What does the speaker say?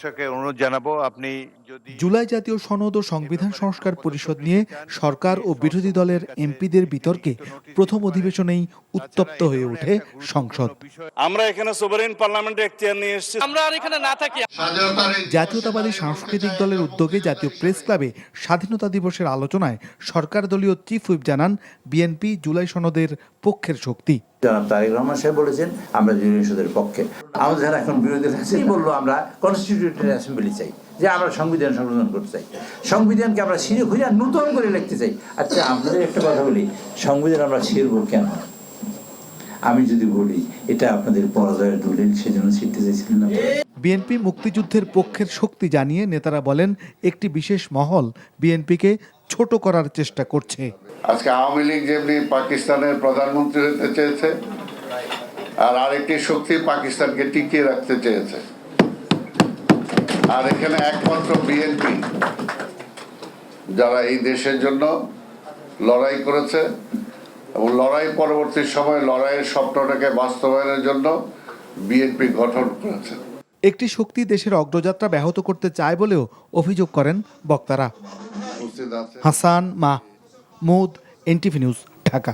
অনুরোধ জানাবো আপনি যদি জুলাই জাতীয় সনদ ও সংবিধান সংস্কার পরিষদ নিয়ে সরকার ও বিরোধী দলের এমপিদের বিতর্কে প্রথম অধিবেশনেই উত্তপ্ত হয়ে ওঠে সংসদ। আমরা এখানে সোভারেন পার্লামেন্টে এখতিয়ার নিয়ে এসেছি, আমরা আর এখানে না থাকি। জাতীয়তাবাদী সাংস্কৃতিক দলের উদ্যোগে জাতীয় প্রেস ক্লাবে স্বাধীনতা দিবসের আলোচনায় সরকার দলীয় চিফ হুইপ জানান বিএনপি জুলাই সনদের পক্ষের শক্তি। জনাব তারেক রহমান সাহেব বলেছেন আমরা জুলাই সনদের পক্ষে। আমাদের যারা এখন বিরোধী আছে বললো আমরা কনস্টিটিউটেড অ্যাসেম্বলি চাই, যে আমরা সংবিধান সংশোধন করতে চাই, সংবিধানকে আমরা ছিঁড়ে খুঁজে নতুন করে লিখতে চাই। আচ্ছা আপনাদের একটা কথা বলি, সংবিধান আমরা ছিঁড়ব কেন? আমি যদি বলি এটা আপনাদের পরাজয়ের দলিল, সেজন্য ছিঁড়তে চাইছিলেন না। বিএনপি মুক্তিযুদ্ধের পক্ষের শক্তি জানিয়ে নেতারা বলেন একটি বিশেষ মহল বিএনপিকে ছোট করার চেষ্টা করছে। আজকে আওয়ামী লীগ যেমনি পাকিস্তানের প্রধানমন্ত্রী হতে চেয়েছে, আর আরেকটি শক্তি পাকিস্তানকে টিকিয়ে রাখতে চেয়েছে, আর এখানে একমাত্র বিএনপি যারা এই দেশের জন্য লড়াই করেছে এবং লড়াই পরবর্তী সময় লড়াইয়ের স্বপ্নটাকে বাস্তবায়নের জন্য বিএনপি গঠন করেছে। একটি শক্তি দেশের অগ্রযাত্রা ব্যাহত করতে চায় বলেও অভিযোগ করেন বক্তারা। Hasan Mahmud, NTV news, Dhaka.